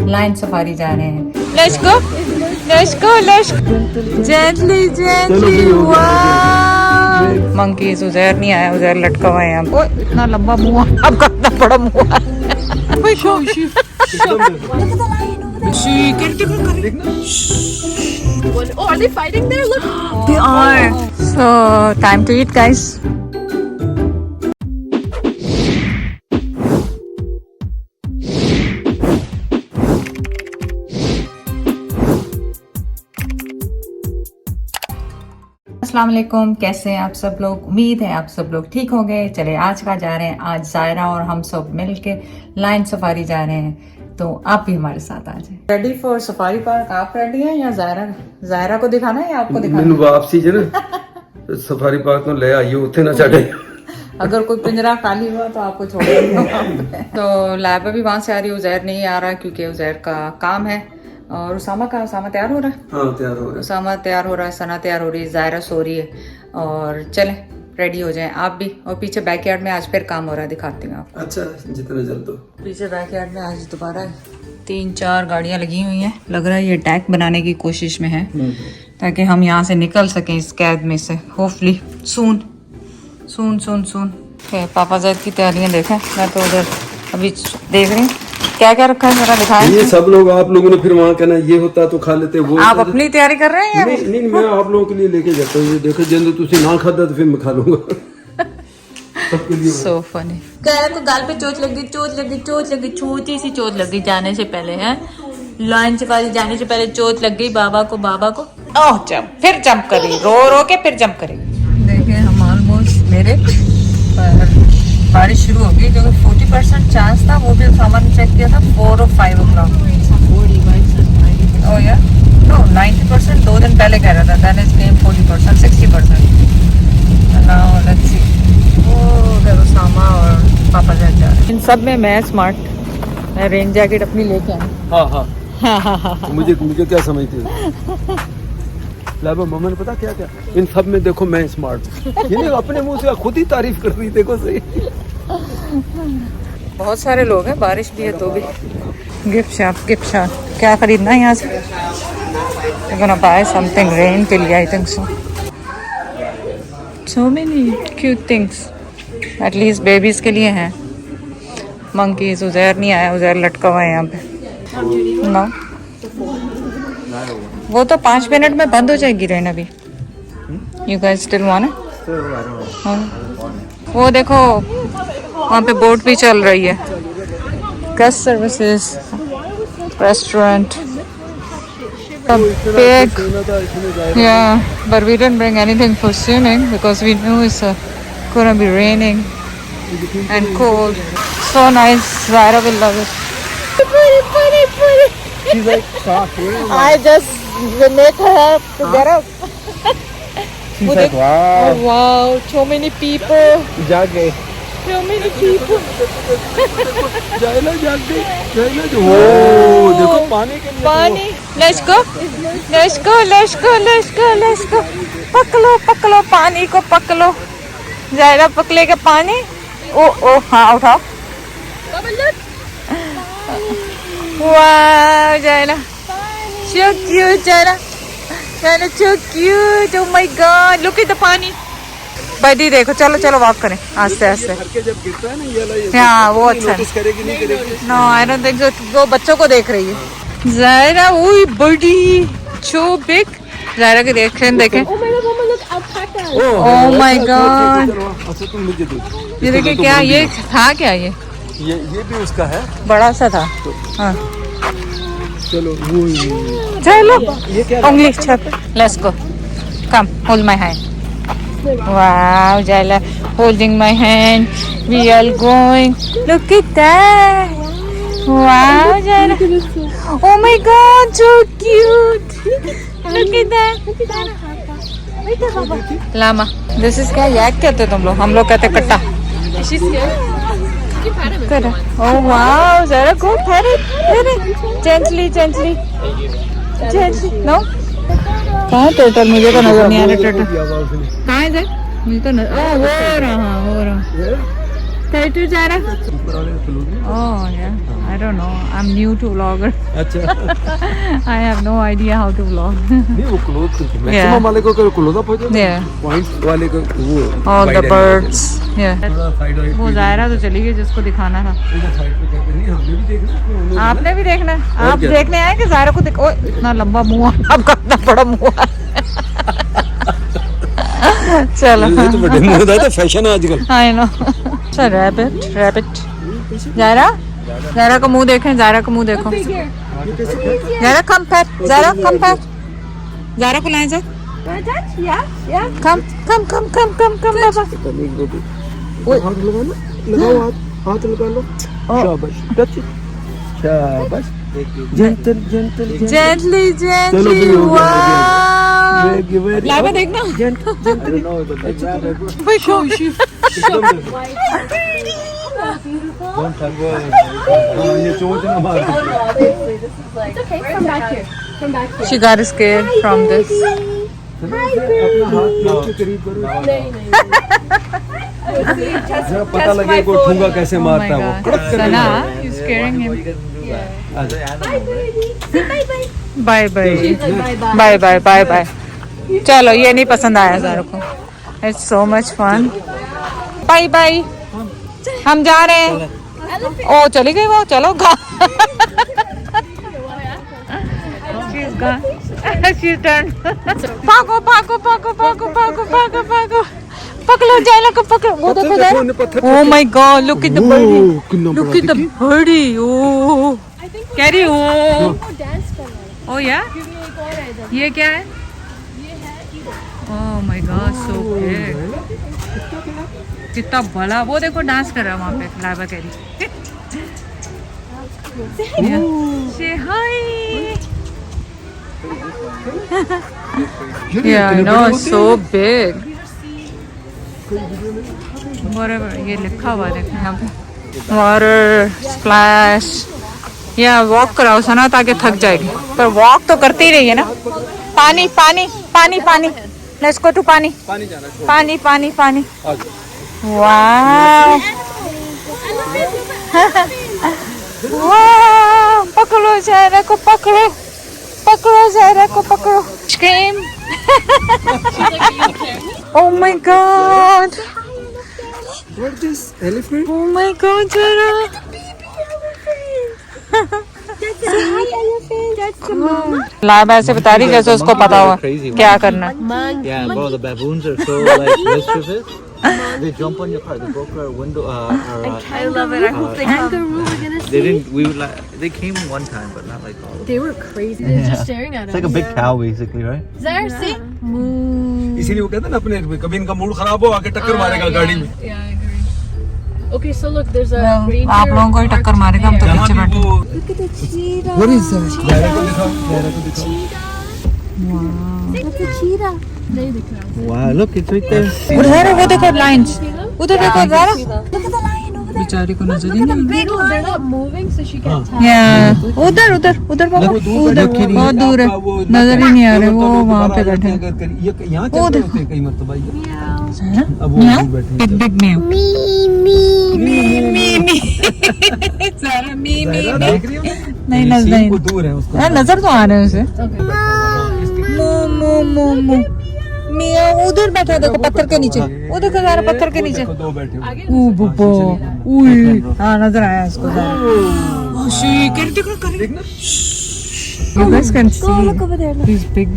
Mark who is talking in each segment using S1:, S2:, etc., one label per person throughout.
S1: Line safari जा रहे हैं। Let's go gently gently. वाह मंकीज। उज़ैर नहीं आया, उज़ैर लटका हुआ है यहाँ पे। इतना लंबा मुंह, आपका इतना बड़ा मुंह है।
S2: Oh, are they fighting there? Look.
S1: They are. So time to eat, guys. अस्सलाम वालेकुम, कैसे हैं आप सब लोग? उम्मीद है आप सब लोग ठीक होंगे। चले आज का जा रहे हैं, आज जायरा और हम सब मिल के लाइन सफारी जा रहे हैं, तो आप भी हमारे साथ आ जाए। Ready for safari park? आप रेडी हैं या जायरा को दिखाना है या आपको दिखाना है?
S3: वापसी जो सफारी पार्क में ले आइए, उठे ना चढ़े।
S1: अगर कोई पिंजरा खाली हुआ तो आपको छोड़ देंगे। तो लैब भी वहां से आ रही है, उज़ैर नहीं आ रहा क्योंकि उज़ैर का काम है। और उसामा तैयार हो रहा है?
S3: हाँ तैयार हो रहा है।
S1: उसामा तैयार हो रहा है, सना तैयार हो रही है, जायरा सो रही है। और चले रेडी हो जाएं आप भी। और पीछे बैकयार्ड में आज फिर काम हो रहा है, दिखाती हूँ आपको।
S3: अच्छा, जितना जल्द हो।
S1: पीछे बैकयार्ड में आज दोबारा 3-4 गाड़ियां लगी हुई हैं। लग रहा है ये टैग बनाने की कोशिश में है ताकि हम यहाँ से निकल सकें इस कैद में से। होपफुली सून। पापा ज़ैद की तैयारियां देखें। मैं तो उधर अभी देख रही हूँ क्या क्या रखा है, जरा दिखाएं।
S3: ये सब लोग आप लोगों ने फिर वहाँ कहना ये होता तो खा लेते वो।
S1: आप अपनी तैयारी कर रहे हैं?
S3: नहीं, मैं आप लोगों के लिए लेके जाता हूँ। देखो जल्द तुझे ना खाता तो फिर मैं खा लूंगा।
S1: So funny। गायरा को गाल पे चोट लग गई, छोटी सी चोट लग गई जाने से पहले है। लाइन सफारी जाने से पहले चोट लग गई बाबा को। ओह फिर जंप करी, रो के फिर जंप करी। देखिए हम ऑलमोस्ट मेरे बारिश शुरू हो गई, जो 40% चांस था, वो भी सामान चेक किया था 4 और 5 o'clock। ओह यार नो 90% 2 दिन पहले कह रहा था। Then it came 40%, 60%। Now let's see. उधर उसामा और पापा ज़ैद जा रहे हैं। इन सब में मैं स्मार्ट, मैं रेन जैकेट अपनी लेके आई।
S3: हाँ। मुझे क्या समझती है मम्मा ने पता क्या इन सब में देखो मैं स्मार्ट। ये नहीं अपने मुंह से खुद ही तारीफ कर रही, देखो सही।
S1: बहुत सारे लोग हैं, बारिश भी है तो भी। गिफ्ट शॉप क्या खरीदना है यहाँ से? बाय समथिंग रेन के लिए, I think so many cute things. At least babies के लिए हैं। मंकीज। उज़ैर नहीं आया, उज़ैर लटका हुआ है यहाँ पे। नो वो तो 5 मिनट में बंद हो जाएगी रेन अभी। You guys still want it? वो देखो वहाँ पे बोट भी चल रही है। Guest services, restaurant, big. Yeah, but we didn't bring anything for swimming because we knew it's gonna be raining and cold. So nice. Zaira will love it.
S3: She's like shocked.
S1: I just make her to get up.
S3: She's like wow.
S1: Oh, wow, so many people.
S3: जाग गए।
S1: So many people.
S3: जाइला जाग गई। ओ देखो पानी।
S1: Let's go. पकलो पानी को पकलो। जायरा पकले के पानी। ओ हाँ उठाओ। वाह Zaira so cute। Zaira so cute। Oh my god, look at the पानी। बड़ी देखो, चलो वॉक करें आस्ते।
S3: जब गिरता है ना ये
S1: हाँ वो अच्छा है।
S3: करेगी नहीं करेगी।
S1: No I don't think so. वो बच्चों को देख रही है। जायरा ओए बड़ी सो बिग। जायरा के देखें।
S2: Oh my god, Momma, look, alpaca.
S1: Oh my god।
S3: अच्छा तुम मुझे दो।
S1: ये देखिए क्या ये था, क्या ये
S3: भी उसका है,
S1: बड़ा सा था। हाँ
S3: चलो
S1: ये क्या उंगली छप। Let's go, come hold my hand. Wow जायला holding my hand, we are going, look at that, wow Jaila, oh my god so cute, look at that, llama, this is क्या yak कहते हो तुम लोग? हम लोग कहते कट्टा। oh wow Zara go pet it gently no कहाँ टर्टल? मुझे तो नजर नहीं आ रहा टर्टल। कहाँ है? मुझे तो हो रहा तेरे टू जा रहा?
S3: ऊपर वाले का क्लोज नहीं?
S1: Oh yeah, I don't know. I'm new to vlogger.
S3: अच्छा
S1: I have no idea how to vlog.
S3: नहीं वो क्लोज मैक्सिमम वाले को क्लोज अप हो जाता है।
S1: Yeah.
S3: पॉइंट्स वाले को वो
S1: All the
S3: wide angle
S1: birds. Yeah.
S3: थोड़ा साइड वाइड
S1: वो जायरा तो चली गई जिसको दिखाना था।
S3: इधर साइड पे कहते नहीं हमने भी देखना है,
S1: आपने भी देखना है?
S3: और
S1: आप
S3: क्या?
S1: देखने आए कि जायरा को देख? ओए इतना लंबा मुंह है, आपका इतना बड़ा मुंह है। चलो
S3: ये तो बड़े मुंह होता है फैशन है आजकल।
S1: I know. अच्छा रैबिट जायरा का मुंह देखें, जायरा का मुंह देखो। जायरा कम पैट, जायरा जायरा को लाएं जा। कम बाबा।
S3: हाथ लगाना लगाओ हाथ लगा लो शाबाश टच शाबाश जेंटल
S1: Gently.
S3: चलो भी हो गया,
S1: Wow. लाइवा देखना। भाई
S3: ये चोंच ना मार
S2: It's okay. From back here.
S1: She got scared from this.
S3: अपना हाथ पेट के करीब करो जरा पता लगे को ठूंगा कैसे मारता है वो कड़क करके
S1: Sana,
S3: मारता है।
S1: you scaring him.
S2: Bye,
S1: Bye.
S2: bye.
S1: चलो ये नहीं पसंद आया सारों को। It's so much fun. Bye. हम जा रहे हैं। ओ चली गई वो, चलो She's gone. She's turned. भागो। पकड़ो जायला को पकड़ो। वो देखो
S3: पत्थर
S1: Oh my God! Look at the birdie.
S3: कितना
S1: Look
S3: बड़ा
S1: at the birdie. Oh. Carry oh.
S2: Dance करना है।
S1: Oh yeah.
S2: क्योंकि एक और है इधर।
S1: ये क्या है?
S2: ये है इधर।
S1: Oh my God, so big. कितना बड़ा। वो देखो डांस कर रहा है वहाँ पे लाइवा carry. Say hi. Yeah, I know, it's so big. Whatever, ये लिखा हुआ देखो यहाँ पे। Water splash. या वॉक कराओ सना ताकि थक जाएगी, पर वॉक तो करती ही रही है ना। पानी। Let's go to पानी। पानी। वाह पकड़ो जायरा को पकड़ो। Scream. Oh my God.
S3: What is this elephant?
S1: Oh my God, Jara. Live ऐसे बता रही जैसे उसको पता हुआ क्या करना है।
S4: Yeah, bro, the baboons are so like mischievous. They jump on your car. They broke our window.
S2: I love it. I hope they come.
S4: They didn't. We would like. They came one time, but not like all. Of them.
S2: They were crazy. They're just staring at
S4: It's
S2: us.
S4: like a big cow, basically, right?
S2: There, see?
S3: इसीलिए वो कहते हैं ना अपने कभी इनका mood खराब हो आके टक्कर मारेगा गाड़ी में।
S2: Yeah, I agree. Okay, so look, there's a reindeer.
S1: आप लोगों को ही टक्कर मारेगा, हम तो
S3: जहाँ
S1: पीछे
S3: भी
S1: बैठे।
S3: वो
S2: Look at the cheetah.
S3: What is that? Zaira को दिखाओ।
S2: That's a cheetah. They दिख रहा है।
S4: Wow, look, it's right there.
S1: उधर वो देखो लाइन्स, उधर देखो ज़रा।
S2: Look at the lion over there.
S1: बेचारी को नजर ही नहीं।
S2: They're not moving, so she can't tell.
S1: उधर बाबा, उधर बहुत दूर है, नजर ही नहीं आ रहे। वो वहाँ पे बैठे हैं।
S3: यहाँ चलते होते कई मर्तबा ये। अब वो
S1: म्याऊ,
S3: भी बैठे हैं।
S1: बिग म्याऊ। ज़रा मी।
S3: जायरा देख रही हो?
S1: नहीं
S3: ये
S1: नजर
S3: सीन को दूर है उसको।
S1: नजर तो आ रहे हैं उसे।
S2: Okay.
S1: मो मियाँ उधर बैठा है, देखो पत्थर के नीचे। वो देखो ज़रा पत्थर के नीचे।
S3: दो बैठे हुए।
S1: ओ बब्बा, उई, हाँ नजर आया इसको ज़रा। Oh shit, can you take a look?
S3: देखना।
S1: You guys can see.
S2: Look over there. Look.
S1: He's big.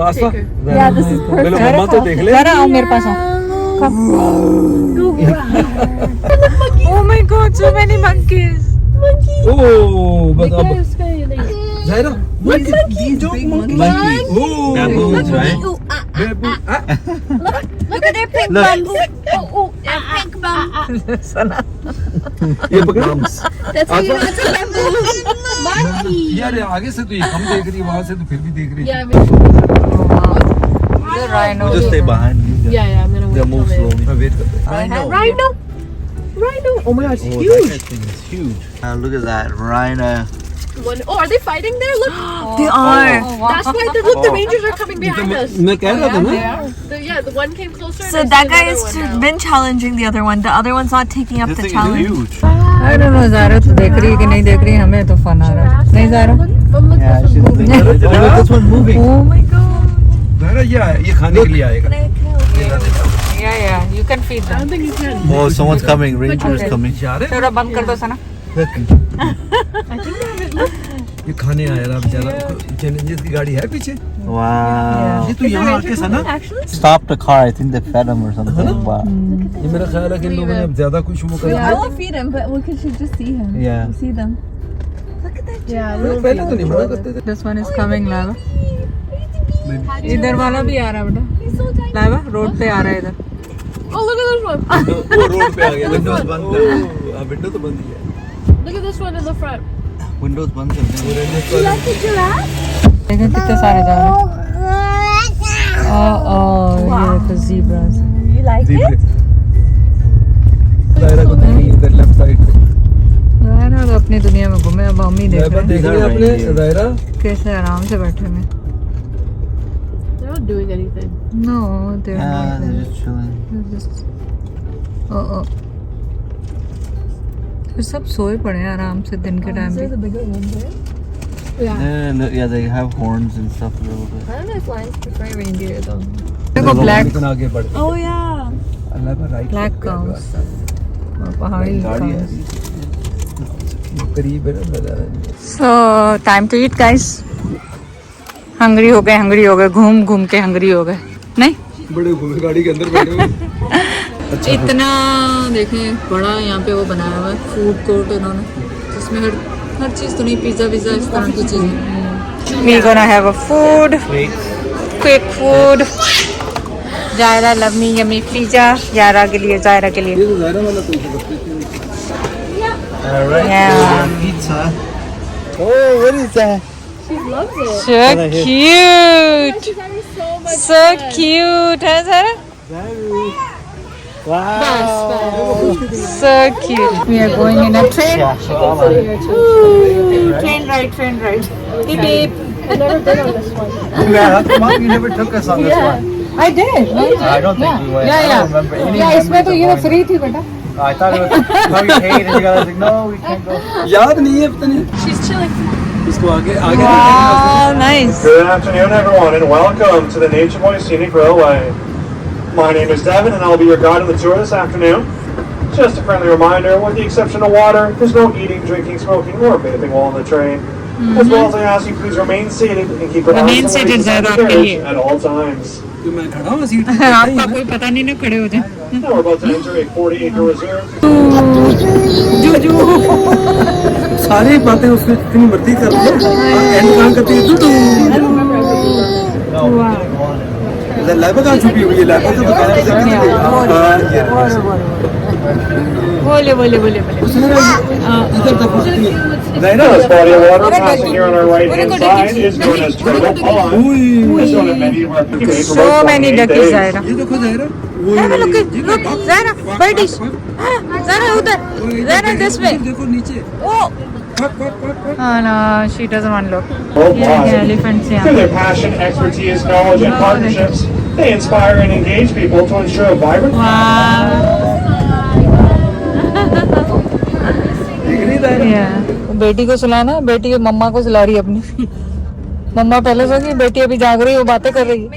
S3: Asma.
S2: Yeah, this is perfect.
S3: पहले मम्मा तो देख ले।
S1: ज़रा आओ मेरे पास आओ। Oh my God, so many monkeys.
S3: ओह बस अब
S2: उसका ये नहीं।
S3: Zaira look at these big monkeys. Oh
S4: Baboons, right?
S3: baboon.
S2: Look at their pink bums. Their pink bums.
S3: ये पकड़।
S2: That's how you know it's a baboon. Monkey.
S3: यार आगे से तो ये कम देख रही है, वहाँ से तो फिर भी देख रही है।
S2: Yeah, I mean,
S1: The rhino.
S4: Just stay behind.
S2: yeah, I'm gonna
S4: They'll
S2: wait
S4: move
S2: till later.
S4: slowly. मैं wait करते हैं.
S2: Rhino. Oh my God, it's
S4: Oh,
S2: huge.
S4: that thing is huge. Look at that rhino.
S2: one. Oh, are they fighting there? Look.
S5: They are.
S2: That's why. Look, the rangers are coming behind us.
S3: मैं कह रहा था ना
S2: The one came closer.
S5: So
S2: and I
S5: that
S2: see
S5: guy
S2: another
S5: has
S2: one now.
S5: been challenging the other one. The other one's not taking up
S4: This
S5: the
S4: thing is
S5: challenge.
S4: huge.
S1: I don't know, Zaara तो देख रही है कि नहीं देख रही, हमें तो फन आ रहा है नहीं Zaara?
S2: Mom, look,
S4: Yeah,
S2: this
S4: she's
S2: one.
S4: thinking. Look at this one moving.
S5: Oh my god.
S3: Zaara ये खाने के लिए आएगा
S1: Yeah, you can feed
S2: I
S1: them.
S2: don't think you can.
S4: Oh, someone's coming. Ranger's coming.
S3: जा रहे
S1: थोड़ा बंद कर दो सना.
S4: Look.
S3: ये खाने आया रहा बेचारा चैलेंजेस की गाड़ी है पीछे
S4: Wow.
S3: ये तो यहाँ आके सना
S4: Stopped the car. I think they fed him or something. Wow.
S3: ये मेरा ख्याल है कि इन लोगों ने अब ज्यादा कुछ वो कर
S5: I will feed him, but we should just see him.
S4: Yeah.
S5: See them. Look at that.
S2: Yeah.
S3: पहले तो नहीं मना करते थे
S1: This one is coming, लावा. इधर वाला भी आ रहा है बेटा. लावा रोड पे आ रहा है इधर.
S2: Oh, look at this one.
S3: वो रोड पे आ गया विंडोज बंद कर विंडो तो बंद ही है
S2: Look at this one in the front.
S4: Windows band kar dein.
S1: देखो कितने सारे जा रहे हैं. ये तो zebras.
S5: You like it?
S3: दायरा को देखिए इधर लेफ्ट साइड पे
S1: ज़ारा तो अपनी दुनिया में घूमे, अब हम ही देख रहे
S3: देख रहे हैं अपने दायरा
S1: हैं कैसे आराम से बैठे हुए.
S2: They're not doing anything.
S1: No, they're
S4: Yeah,
S1: not.
S4: they're just chilling.
S1: They're just. फिर सब सोए पड़े हैं आराम से दिन के टाइम पे.
S4: Yeah, they have horns and stuff a little bit.
S2: I don't know if lions prefer reindeer though.
S1: देखो ब्लैक
S3: लेकिन आगे बढ़
S5: Oh yeah.
S3: अल्लाह पर राइट
S1: ब्लैक काउस और पहाड़ी काउस.
S3: करीब है ना नजारा
S1: So time to eat, guys. Hungary हो गए घूम घूम के हंगरी हो गए नहीं.
S3: बड़े घूमे गाड़ी के अंदर बैठे हुए
S1: इतना देखें बड़ा यहाँ पे वो बनाया हुआ है फूड कोर्ट इन्होंने जिसमें हर चीज़ तो नहीं पिज़्ज़ा इस तरह की चीज़ें. We gonna have a food, quick food. Zaira love me yummy pizza. यारा के लिए जायरा के लिए.
S3: ये तो दायरा वाला तो
S4: Alright.
S1: Yeah.
S4: Pizza. Oh, what is that?
S2: She loves it.
S1: So cute.
S2: She's having so much
S1: So
S2: fun.
S1: cute, है Zaara?
S4: Wow.
S1: So cute. We are going in a train. Train ride. Beep beep.
S2: I've never been on this one.
S4: Yeah, how come you never took us on this one?
S1: I did.
S4: I don't think we went. I don't remember any.
S1: Yeah, इसमें तो ये free थी बेटा.
S4: I thought it was how you paid and you guys like, no, we can't go.
S3: याद नहीं है पता नहीं
S2: She's chilling.
S3: इसको आगे
S1: Wow, nice.
S6: Good afternoon, everyone, and welcome to the Nature Boy Scenic Railway. My name is Devin, and I'll be your guide on the tour this afternoon. Just a friendly reminder, with the exception of water, there's no eating, drinking, smoking, or bathing while on the train. As well as I ask you, please remain seated and keep your
S1: Remain
S6: arms and
S1: seated,
S6: legs
S1: Zaid,
S6: in the
S1: आपके
S6: carriage
S1: लिए.
S6: at all times.
S3: जो मैं खड़ा हूँ seat पे
S1: आपका कोई पता नहीं ना खड़े हो जाए.
S6: Now we're about to enter a 40-acre reserve.
S3: सारी बातें उसमें जितनी मर्जी कर लो एंड कहाँ करती है
S4: No, we didn't go on it.
S3: Lab कहाँ छुपी हुई है लैब तो
S1: बोले
S3: इधर तक
S6: This body of water passing here on our right-hand side is known as Turtle Pond. It's known in many of our caves for
S1: so
S6: about
S1: many
S6: 28
S1: duckies
S6: days.
S1: Zaira.
S3: ये देखो Zahira
S1: Look Zaira, birdies. Zaira उधर. Zaira this way.
S3: देखो नीचे
S1: Oh no, she doesn't want to look.
S6: Worldwide.
S1: Yeah, elephants
S6: Through
S1: यहाँ.
S6: their passion, expertise, knowledge, and partnerships, they inspire and engage people to ensure a vibrant.
S1: Wow. Yeah. बेटी को सुलाना, बेटी मम्मा को सुला रही है अपनी. मम्मा पहले सो गई, बेटी अभी जाग रही है, वो बातें कर रही है.